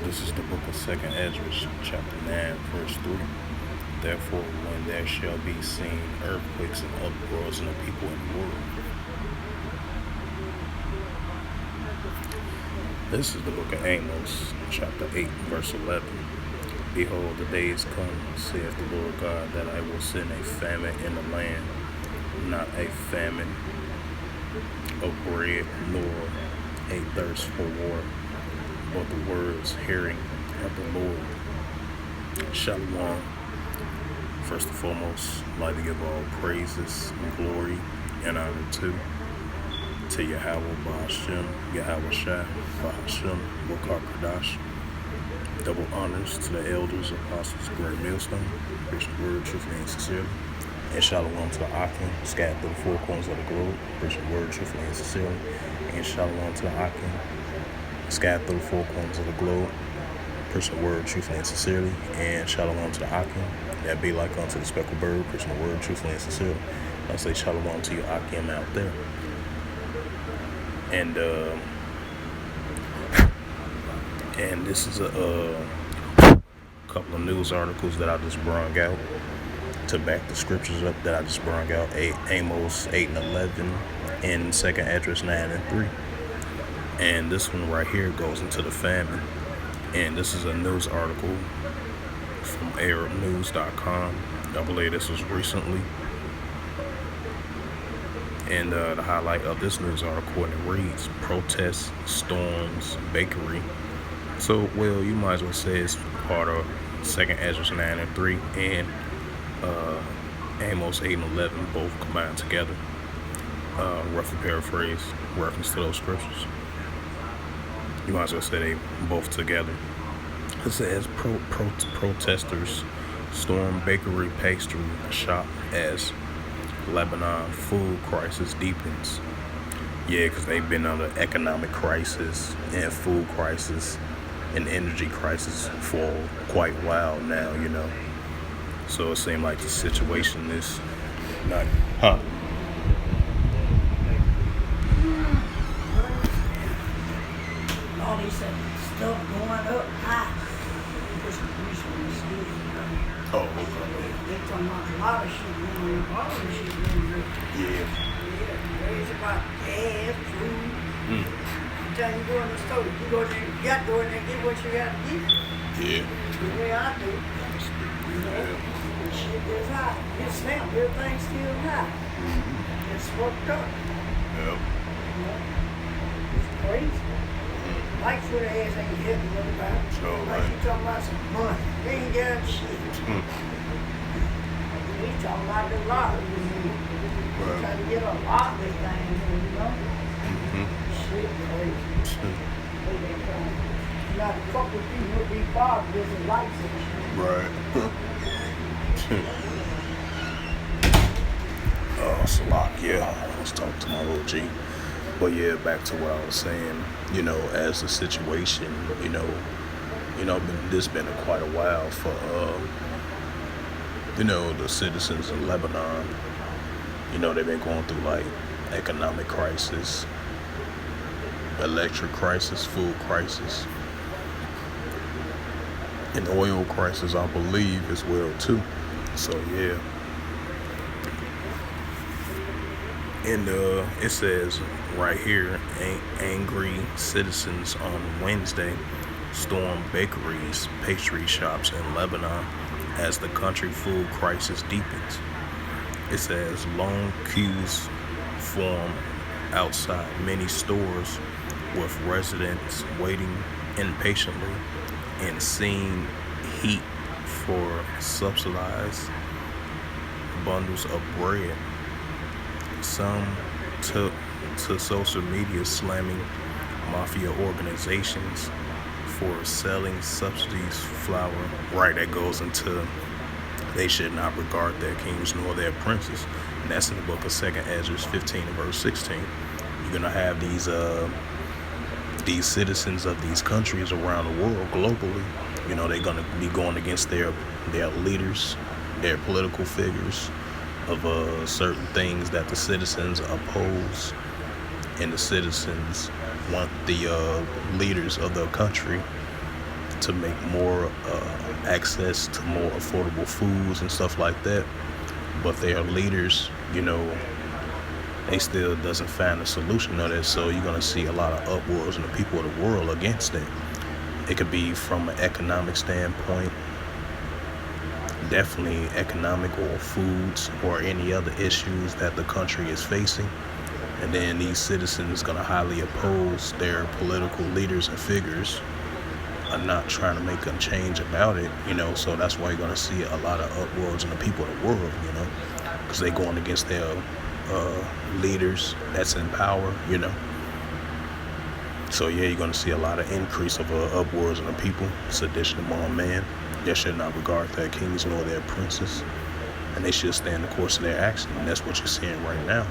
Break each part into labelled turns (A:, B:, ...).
A: This is the book of Second Ezra, chapter 9, verse 3. Therefore, when there shall be seen earthquakes and uproars in the people in the world. This is the book of Amos, chapter 8, verse 11. Behold, the days come, saith the Lord God, that I will send a famine in the land, not a famine of bread, nor a thirst for war, but the words hearing of the Lord. Shalom. First and foremost, I'd like to give all praises and glory and honor to Yahweh Ba'ashem, Yahweh Shai, Ba'ashem, Bokar Kadash. Double honors to the elders, apostles, great millstone, Christian word, truthfully and sincerely. And shalom to the Akim, scattered through the four corners of the globe, Christian word, truthfully and sincerely. And shalom to the Akim, scattered through the four corners of the globe, Christian word, truthfully and sincerely. And shalom to the Akim, that be like unto the speckled bird, Christian word, truthfully and sincerely. I say shalom to you Akim out there. And this is a couple of news articles that I just brung out to back the scriptures up that I just brung out. Amos 8 and 11 and 2nd Ezra 9 and 3. And this one right here goes into the famine. And this is a news article from ArabNews.com. I believe this was recently. And the highlight of this news article, and it reads, protests, storms, bakery. So, well, you might as well say it's part of 2nd Ezra 9 and 3 and Amos 8 and 11, both combined together. Roughly paraphrase, reference to those scriptures. You might as well say they both together. It says protesters storm bakery pastry shop as Lebanon food crisis deepens. Yeah, because they've been under economic crisis and food crisis and energy crisis for quite a while now, you know. So it seemed like the situation is not,
B: All this stuff going up high.
A: Oh, okay.
B: They're talking about a lot of shit going up. All this shit going up.
A: Yeah.
B: It's about gas, food. Every time you go in the store, you got to go in there and get what you got to get.
A: Yeah.
B: The way I do. You know, shit is high. It's now, everything's still high. It's fucked up.
A: Yep.
B: You know? It's crazy. Like for the ass ain't helping nobody.
A: Sure,
B: like
A: right.
B: you talking about some money. They ain't got shit. We talking about the lottery.
A: Right.
B: Trying to get a lottery thing, you know? Shit crazy. Not a couple of people would be bothered with the lights and shit.
A: Right. Salak, yeah. Let's talk to my OG. But yeah, back to what I was saying, you know, as the situation, you know, this been quite a while for, you know, the citizens in Lebanon. You know, they've been going through like economic crisis, electric crisis, food crisis, and oil crisis, I believe, as well too. So yeah. And it says right here, angry citizens on Wednesday stormed bakeries, pastry shops in Lebanon as the country food crisis deepens. It says long queues form outside many stores with residents waiting impatiently and seeing heat for subsidized bundles of bread. Some took to social media slamming mafia organizations for selling subsidies flour. Right, that goes into they should not regard their kings nor their princes. And that's in the book of 2nd Ezra 15 and verse 16. You're going to have these citizens of these countries around the world globally. You know, they're going to be going against their leaders, their political figures, of certain things that the citizens oppose, and the citizens want the leaders of the country to make more access to more affordable foods and stuff like that. But their leaders, they still doesn't find a solution to that. So you're gonna see a lot of uproars in the people of the world against it. It could be from an economic standpoint, definitely economic, or foods, or any other issues that the country is facing. And then these citizens gonna highly oppose their political leaders and figures are not trying to make a change about it, so that's why you're gonna see a lot of uproars in the people of the world, because they going against their leaders that's in power, So yeah, you're gonna see a lot of increase of uproars in the people, sedition among man. They should not regard their kings nor their princes, and they should stand the course of their action. And that's what you're seeing right now,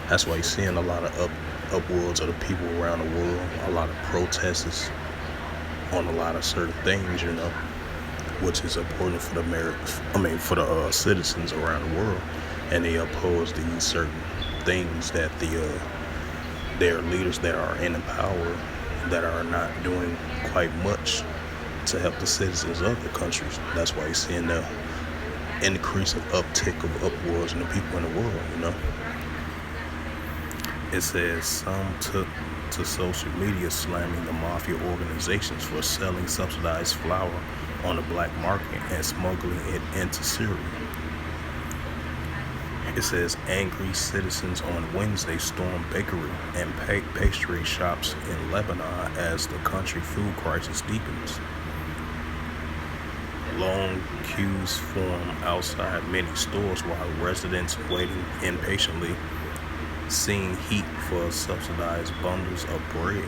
A: That's why you're seeing a lot of uproars of the people around the world, a lot of protests on a lot of certain things, which is important for the citizens around the world, and they oppose these certain things that their leaders that are in power that are not doing quite much to help the citizens of the countries. That's why you're seeing the increase of uptick of uproars in the people in the world, It says some took to social media slamming the mafia organizations for selling subsidized flour on the black market and smuggling it into Syria. It says angry citizens on Wednesday stormed bakery and pastry shops in Lebanon as the country food crisis deepens. Long queues form outside many stores while residents waiting impatiently, seeing heat for subsidized bundles of bread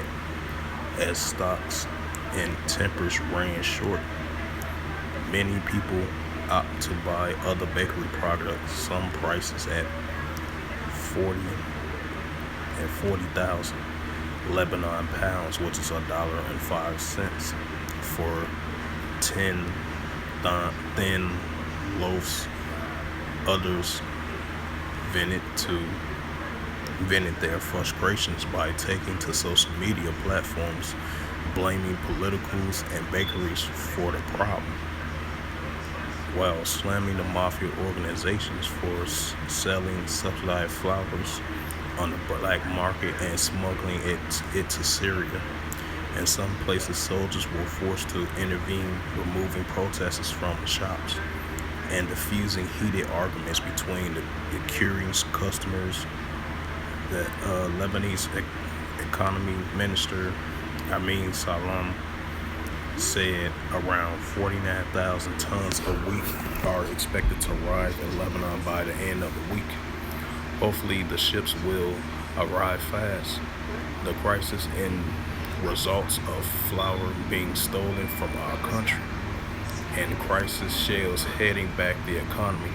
A: as stocks and tempers ran short. Many people opt to buy other bakery products, some prices at 40,000 Lebanon pounds, which is $1.05 for 10 thin loaves. Others vented their frustrations by taking to social media platforms, blaming politicals and bakeries for the problem, while slamming the mafia organizations for selling subsidized flours on the black market and smuggling it to Syria. In some places, soldiers were forced to intervene, removing protesters from the shops and diffusing heated arguments between the curious customers. The Lebanese economy minister Amin Salam said around 49,000 tons a week are expected to arrive in Lebanon by the end of the week. Hopefully the ships will arrive fast. The crisis in results of flour being stolen from our country and crisis shells heading back the economy.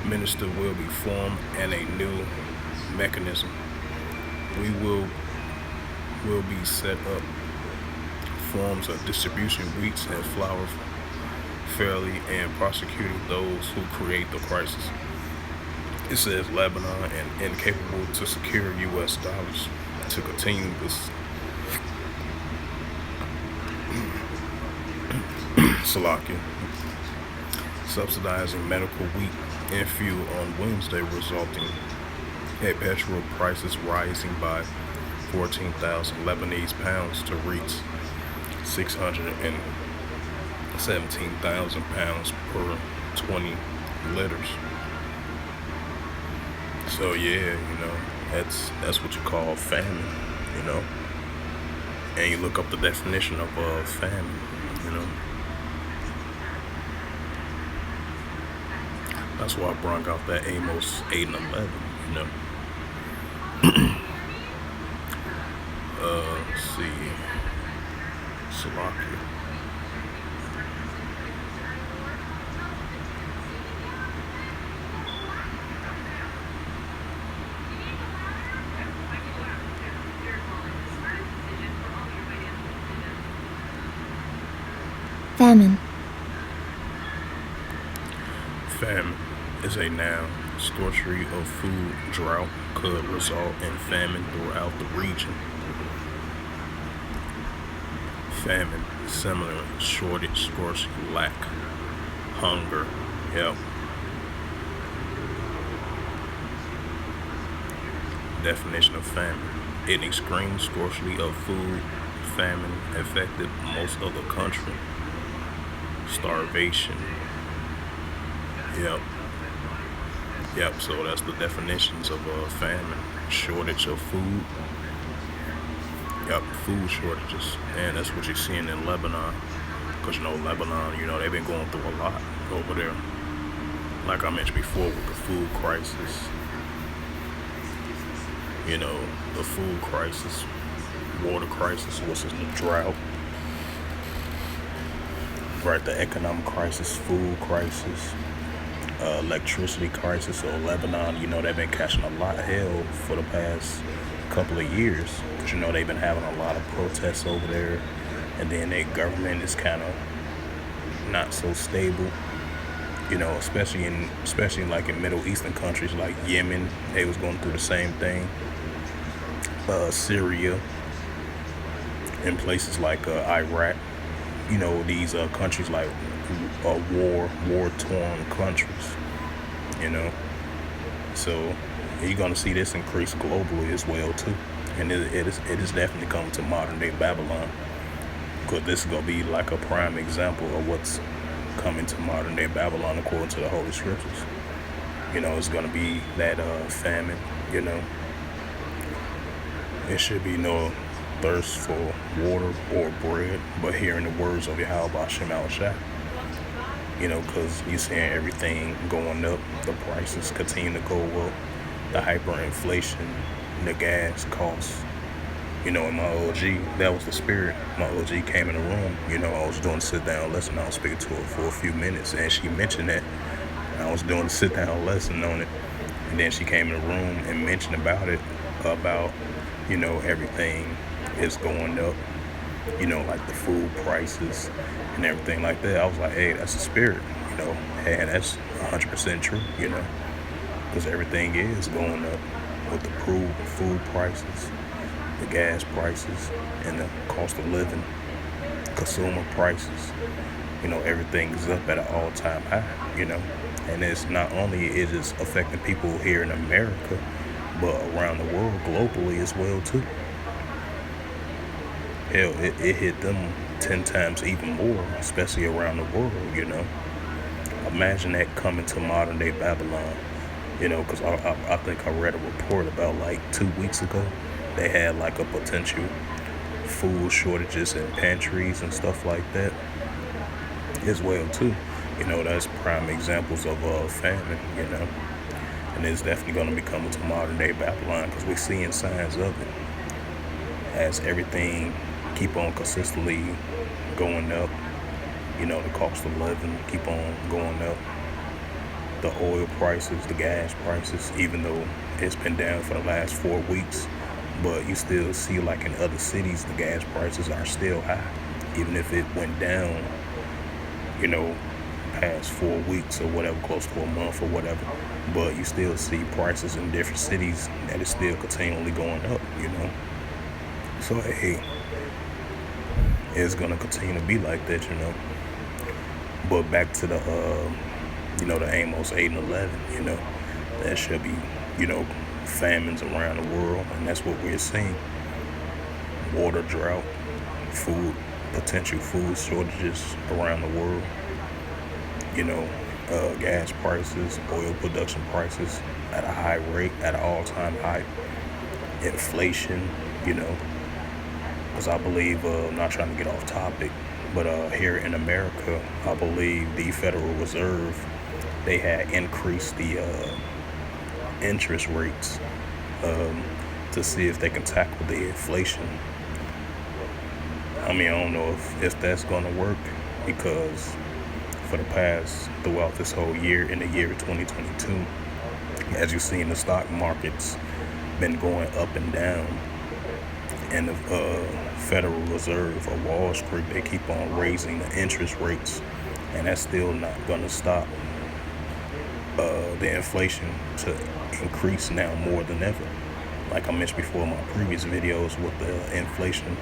A: Minister will be formed and a new mechanism will be set up, forms of distribution wheats and flour fairly and prosecuting those who create the crisis. It says Lebanon and incapable to secure U.S. dollars to continue this subsidizing medical wheat and fuel on Wednesday, resulting in petrol prices rising by 14,000 Lebanese pounds to reach 617,000 pounds per 20 liters. So yeah, that's what you call famine, and you look up the definition of famine, That's why I brought out that Amos 8 and 11, Let's see. Slovakia.
C: Famine.
A: Famine is a noun. Scarcity of food, drought could result in famine throughout the region. Famine Similar shortage, scarcity, lack, hunger. Yep. Definition of famine: an extreme scarcity of food. Famine affected most of the country. Starvation. Yep. Yep. So that's the definitions of famine: shortage of food. Yep, food shortages, and that's what you're seeing in Lebanon. Because Lebanon, they've been going through a lot over there. Like I mentioned before, with the food crisis. The food crisis, water crisis, what's the drought, right? The economic crisis, food crisis, electricity crisis. So Lebanon, they've been catching a lot of hell for the past couple of years, because they've been having a lot of protests over there, and then their government is kind of not so stable. Especially like in Middle Eastern countries like Yemen, they was going through the same thing. Syria, and places like Iraq. These countries like war-torn countries. So you're gonna see this increase globally as well too, and it is definitely coming to modern day Babylon, because this is gonna be like a prime example of what's coming to modern day Babylon according to the Holy Scriptures. It's gonna be that famine. It should be no thirst for water or bread, but hearing the words of Yahweh Shem Al-Shai. Because you're seeing everything going up, the prices continue to go up, the hyperinflation, the gas costs. And my OG, that was the spirit. My OG came in the room, I was doing a sit-down lesson. I was speaking to her for a few minutes, and she mentioned that. I was doing a sit-down lesson on it, and then she came in the room and mentioned about everything is going up, like the food prices and everything like that. I was like, hey, that's the spirit, hey, that's 100% true, because everything is going up with the food prices, the gas prices, and the cost of living, consumer prices. Everything is up at an all-time high, and it's not only is it affecting people here in America, but around the world, globally as well too. Hell, it hit them 10 times even more, especially around the world. Imagine that coming to modern day Babylon. Because I think I read a report about like 2 weeks ago. They had like a potential food shortages in pantries and stuff like that as well too. That's prime examples of famine. And it's definitely going to be coming to modern day Babylon, because we're seeing signs of it as everything keep on consistently going up. The cost of living keep on going up. The oil prices, the gas prices, even though it's been down for the last 4 weeks, but you still see like in other cities, the gas prices are still high, even if it went down, past 4 weeks or whatever, close to a month or whatever. But you still see prices in different cities that is still continually going up, So, hey, it's going to continue to be like that, But back to the, the Amos 8 and 11, that should be, famines around the world. And that's what we're seeing. Water drought, potential food shortages around the world. Gas prices, oil production prices at a high rate, at an all-time high. Inflation, because I believe, I'm not trying to get off topic, but here in America, I believe the Federal Reserve, they had increased the interest rates to see if they can tackle the inflation. I don't know if that's going to work, because for the past, throughout this whole year, in the year 2022, as you've seen, the stock market's been going up and down, and the Federal Reserve or Wall Street, they keep on raising the interest rates, and that's still not going to stop the inflation to increase now more than ever. Like I mentioned before in my previous videos, with the inflation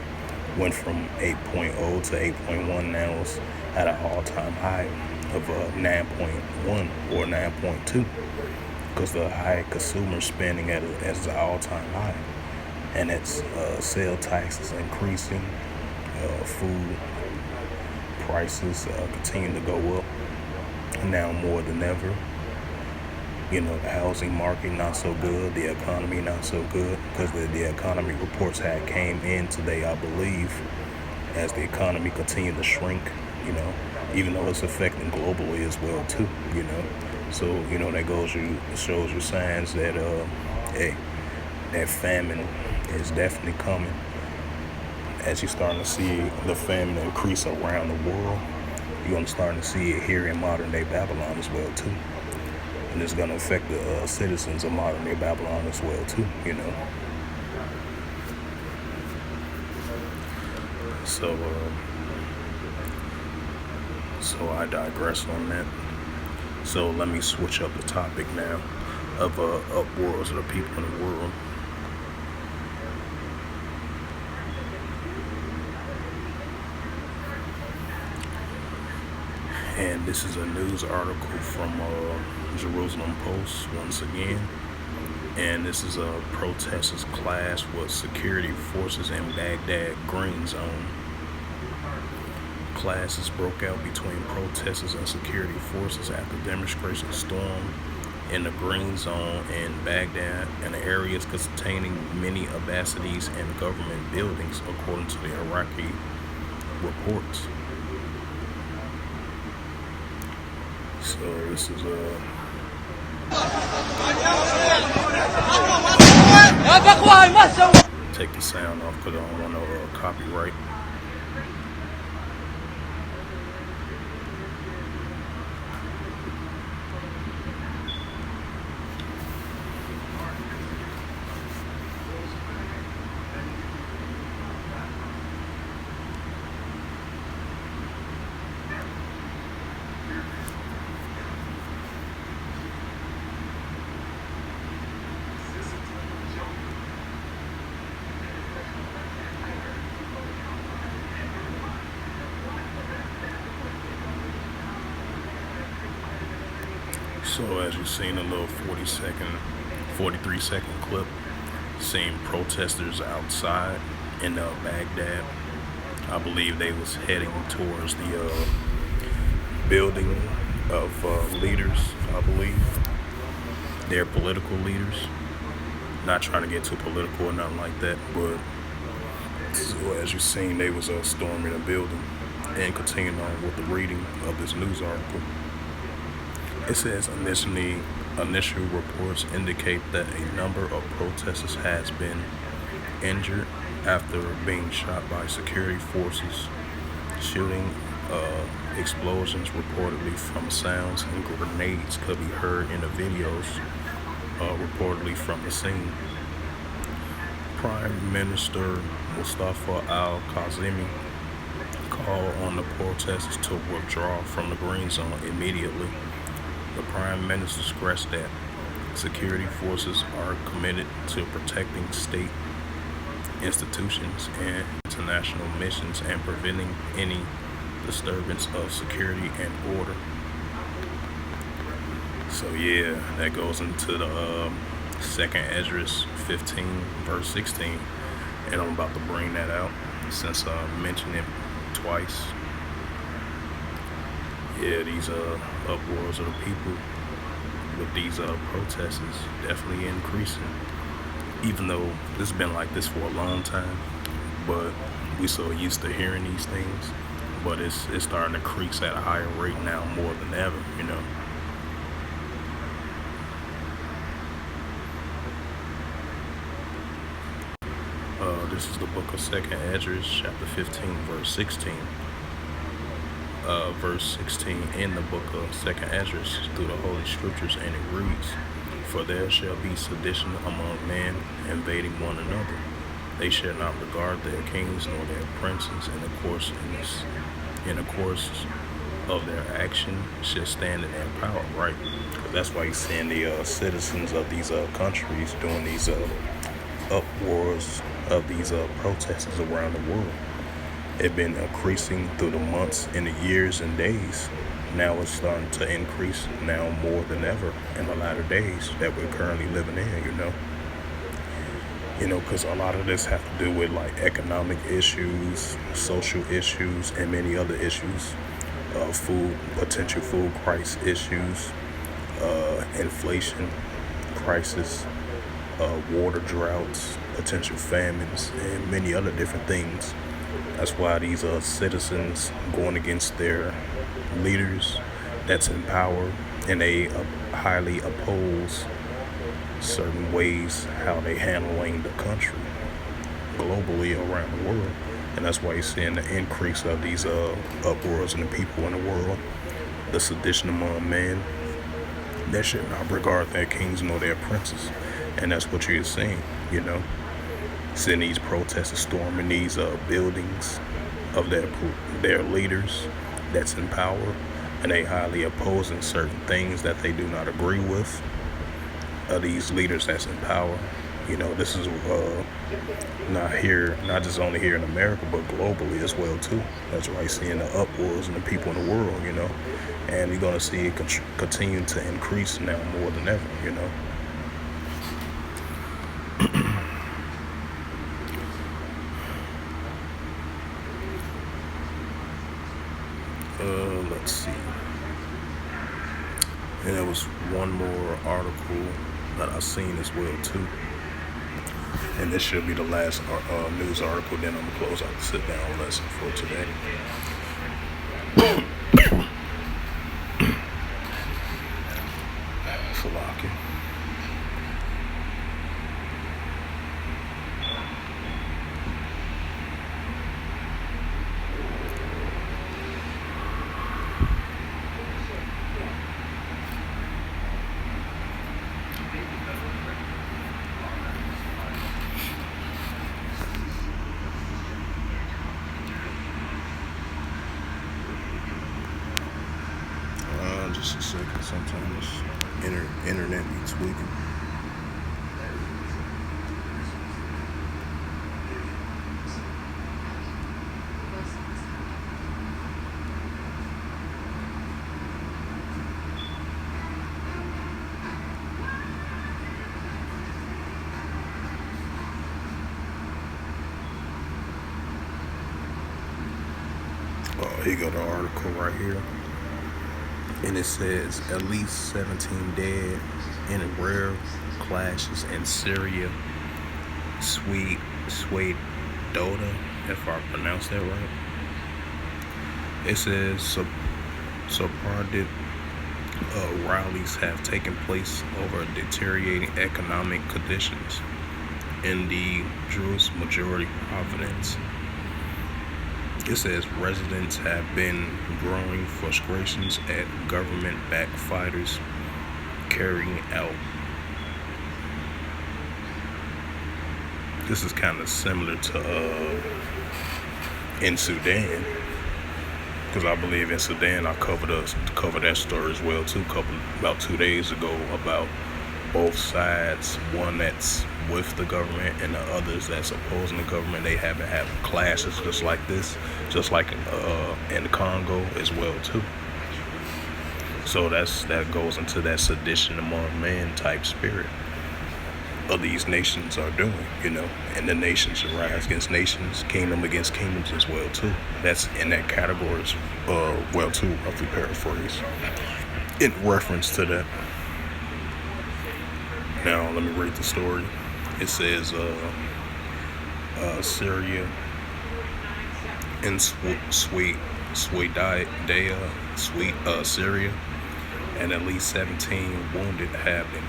A: went from 8.0 to 8.1. Now it's at an all-time high of 9.1 or 9.2, because the high consumer spending at its all-time high, and its sale taxes increasing, food prices continue to go up now more than ever. The housing market not so good, the economy not so good, because the economy reports had came in today, I believe, as the economy continued to shrink, even though it's affecting globally as well too, So, that shows you signs that that famine is definitely coming. As you're starting to see the famine increase around the world, you're going to start to see it here in modern day Babylon as well too. And it's going to affect the citizens of modern day Babylon as well too, So, so I digress on that. So let me switch up the topic now of upwars of the people in the world. And this is a news article from Jerusalem Post once again. And this is a protesters clash with security forces in Baghdad Green Zone. Clashes broke out between protesters and security forces after demonstrations stormed in the Green Zone in Baghdad and areas containing many Abbasides and government buildings, according to the Iraqi reports. So this is take the sound off because I don't want no copyright. So as you've seen a little 43-second clip, seeing protesters outside in Baghdad. I believe they was heading towards the building of leaders, I believe. They're political leaders. Not trying to get too political or nothing like that, but so as you've seen, they was storming a building. And continuing on with the reading of this news article. It says initial reports indicate that a number of protesters has been injured after being shot by security forces. Shooting explosions reportedly from sounds and grenades could be heard in the videos reportedly from the scene. Prime Minister Mustafa al-Kazemi called on the protesters to withdraw from the Green Zone immediately. The Prime Minister stressed that security forces are committed to protecting state institutions and international missions and preventing any disturbance of security and order. So yeah, that goes into the 2nd Esdras 15 verse 16, and I'm about to bring that out since I mentioned it twice. Yeah, these upwars of the people with these protesters definitely increasing, even though it's been like this for a long time, but we so used to hearing these things, but it's starting to increase at a higher rate now more than ever, This is the book of 2nd Esdras, chapter 15, verse 16. Verse 16 in the book of 2nd Esdras through the Holy Scriptures, and it reads, "For there shall be sedition among men, invading one another. They shall not regard their kings nor their princes, in the course of their action shall stand in their power." Right? That's why you're seeing the citizens of these countries doing these upwars of these protesters around the world. It's been increasing through the months and the years and days. Now it's starting to increase now more than ever in the latter days that we're currently living in. Because a lot of this have to do with like economic issues, social issues, and many other issues, potential food crisis issues, inflation crisis, water droughts, potential famines, and many other different things. That's why these citizens going against their leaders that's in power, and they highly oppose certain ways how they handling the country globally around the world. And that's why you're seeing the increase of these uproars in the people in the world, the sedition among men that should not regard their kings nor their princes. And that's what you're seeing. Seeing these protesters storming these buildings of their leaders that's in power, and they highly opposing certain things that they do not agree with. These leaders that's in power. This is not just only here in America, but globally as well too. That's why you're seeing the uproars and the people in the world. And you're gonna see it continue to increase now more than ever. Let's see. And there was one more article that I seen as well too. And this should be the last news article. Then I'm gonna close out the sit down lesson for today. Salaki. Just a second. Sometimes internet be tweaking. Here you go, the article right here. And it says at least 17 dead in rare clashes in Syria, Swede Doda, if I pronounced that right. It says Sephardic rallies have taken place over deteriorating economic conditions in the Jewish majority province. It says residents have been growing frustrations at government backfighters carrying out. This is kind of similar to in Sudan, because I believe in Sudan I covered that story as well too. About 2 days ago about both sides, one that's with the government and the others that's opposing the government. They have been having clashes just like this, just like in the Congo as well too. So that goes into that sedition among men type spirit of these nations are doing, and the nations rise against nations, kingdom against kingdoms as well too. That's in that category as well too, roughly paraphrase, in reference to that. Now let me read the story. It says Syria and Syria, and at least 17 wounded have been.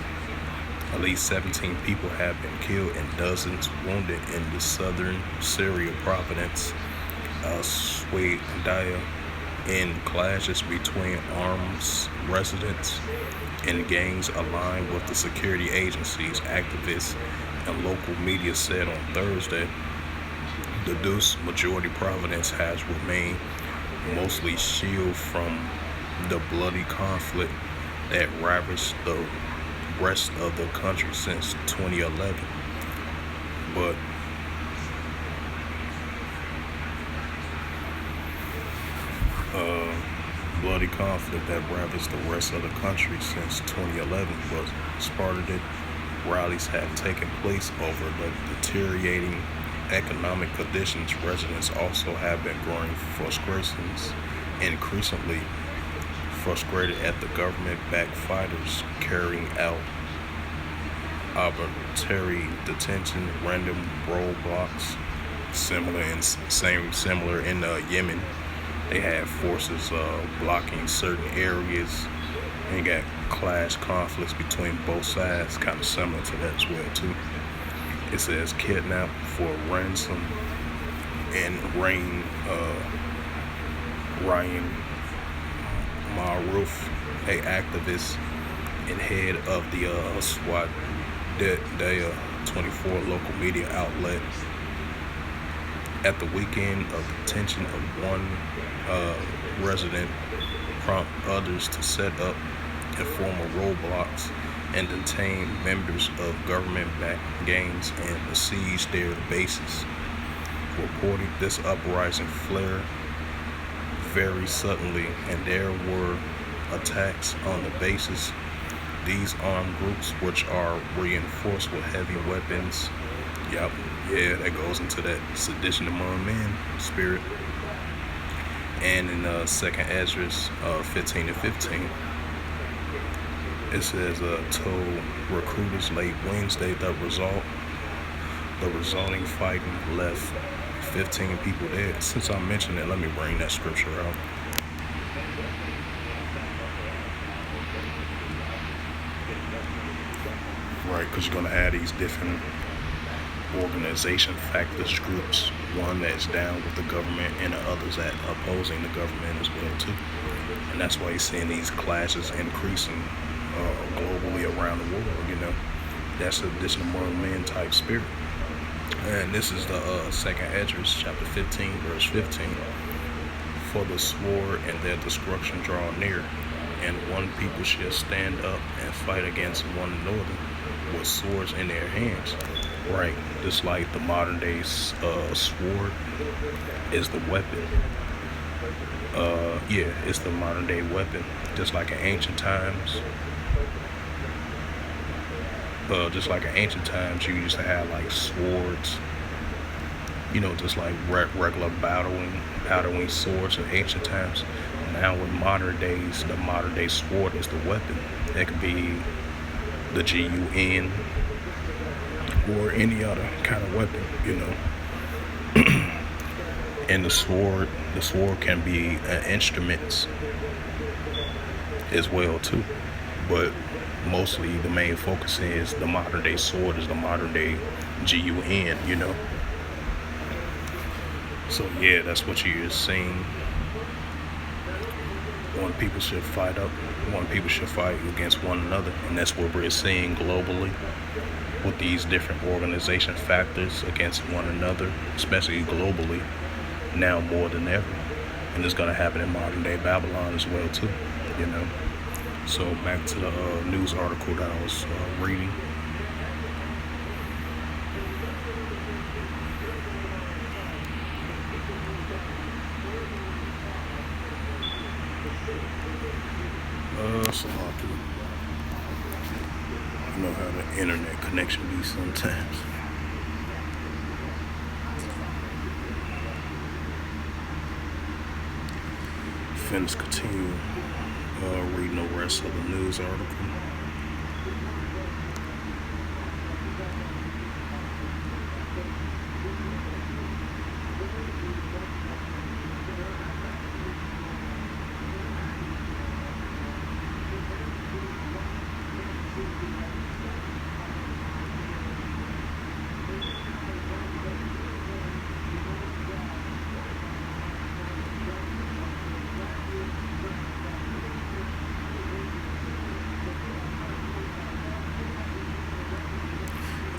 A: At least 17 people have been killed and dozens wounded in the southern Syria province, Swedaya, in clashes between armed residents and gangs aligned with the security agencies. Activists and local media said on Thursday the Deuce majority province has remained mostly shielded from the bloody conflict that ravaged the rest of the country since 2011. But bloody conflict that ravaged the rest of the country since 2011 was started. Rallies have taken place over the deteriorating economic conditions. Residents also have been growing frustrations, increasingly frustrated at the government-backed fighters carrying out arbitrary detention, random roadblocks, similar in Yemen. They have forces blocking certain areas, and you got clash conflicts between both sides, kind of similar to that as well too. It says kidnapped for ransom and Ryan Maruf, a activist and head of the SWAT Daya 24 local media outlet, at the weekend of detention of one resident prompt others to set up informal roadblocks and detain members of government-backed gangs and besiege their bases. Reported this uprising flared very suddenly, and there were attacks on the bases. These armed groups, which are reinforced with heavy weapons, that goes into that sedition among men spirit. And in Second Ezra 15 and 15, it says, told recruiters late Wednesday the resulting fighting left 15 people dead. Since I mentioned it, let me bring that scripture out. Right, because you're going to have these different organization factors, groups, one that's down with the government and the others that opposing the government as well too. And that's why you're seeing these clashes increasing globally around the world. That's this among men type spirit. And this is the Second Ezra chapter 15 verse 15. For the sword and their destruction draw near, and one people shall stand up and fight against one another with swords in their hands. Right, just like the modern day sword is the weapon. It's the modern day weapon. Just like in ancient times. You used to have like swords. Just like regular battling swords in ancient times. Now in modern days, the modern day sword is the weapon. It could be the GUN or any other kind of weapon, And the sword can be instruments as well too. But mostly the main focus is the modern day sword is the modern day GUN, So that's what you're seeing. One people should fight against one another, and that's what we're seeing globally with these different organization factors against one another, especially globally, now more than ever. And it's going to happen in modern day Babylon as well too, So back to the news article that I was reading. So you know how the internet connection be sometimes. Let's continue reading the rest of the news article.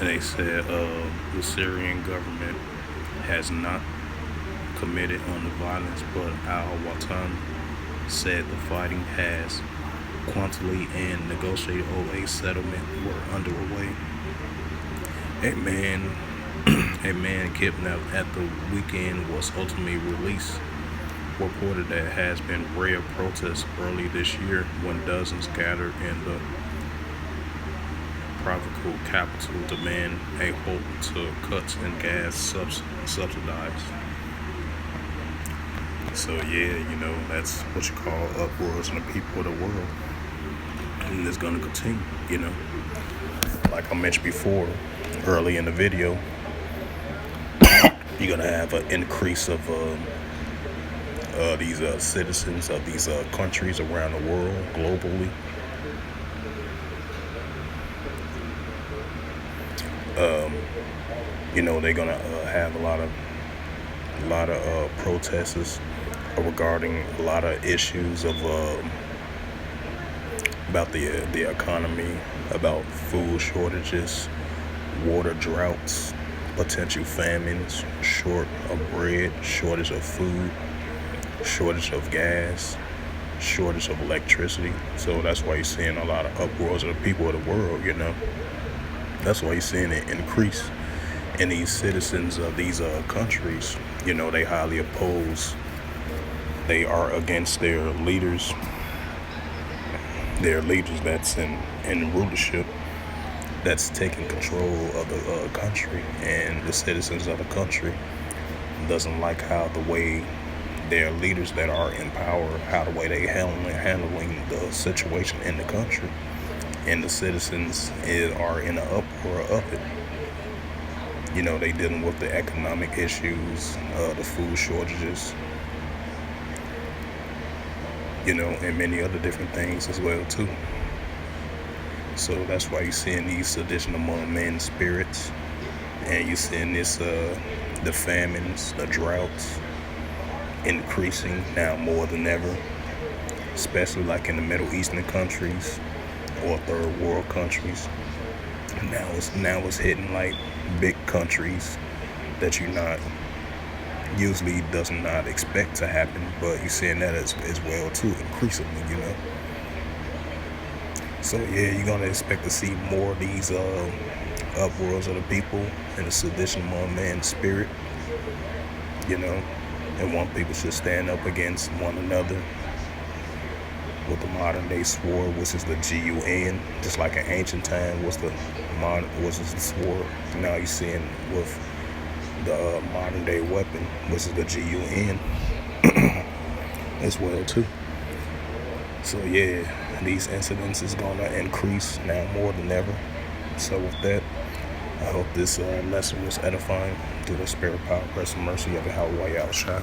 A: And they said the Syrian government has not committed on the violence, but al-Watan said the fighting has quantity and negotiated over a settlement were underway. A man kidnapped at the weekend was ultimately released. reported that has been rare protests early this year when dozens gathered in the provincial capital demand a halt to cuts in gas subsidized. So yeah, that's what you call uproars in the people of the world, and it's gonna continue. Like I mentioned before, early in the video, you're gonna have an increase of these citizens of these countries around the world, globally. They're gonna have a lot of protests regarding a lot of issues of about the economy, about food shortages, water droughts, potential famines, short of bread, shortage of food, shortage of gas, shortage of electricity. So that's why you're seeing a lot of uproars of the people of the world. That's why you're seeing it increase. And these citizens of these countries, they highly oppose. They are against their leaders that's in rulership, that's taking control of the country. And the citizens of the country doesn't like how the way their leaders that are in power, how the way they handling the situation in the country. And the citizens are in an uproar of it. They dealing with the economic issues, the food shortages, and many other different things as well too. So that's why you're seeing these sedition among men's spirits, and you're seeing this the famines, the droughts increasing now more than ever, especially like in the Middle Eastern countries or third world countries. Now it's hitting like big countries that you not usually does not expect to happen, but you're seeing that as well too, increasingly. So yeah, you're gonna expect to see more of these uproars of the people and the sedition among man's spirit. And want people should stand up against one another with the modern day sword, which is the GUN, just like in ancient time was the sword. Now you're seeing with the modern day weapon, which is the GUN, as well too. So yeah, these incidents is gonna increase now more than ever. So with that, I hope this lesson was edifying through the spirit, power, grace, and mercy of Yahweh Yahushua.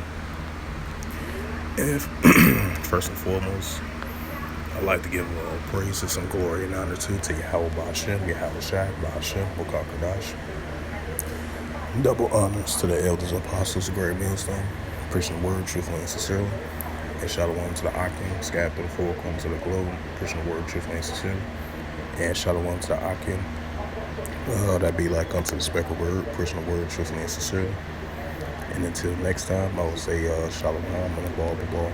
A: And first and foremost, I'd like to give praises and glory and honor to Yahweh Ba'ashem, Yahweh Shai, Ba'ashem, Bukakadash. Double honors to the elders, apostles, the great millstone, preaching the word truthfully and sincerely. And shalom to the Akim, scattered through the four corners of the globe, preaching the word truthfully and sincerely. And shalom to the Akim, that be like unto the speckled word, preaching the word truthfully and sincerely. And until next time, I will say shalom and above the ball.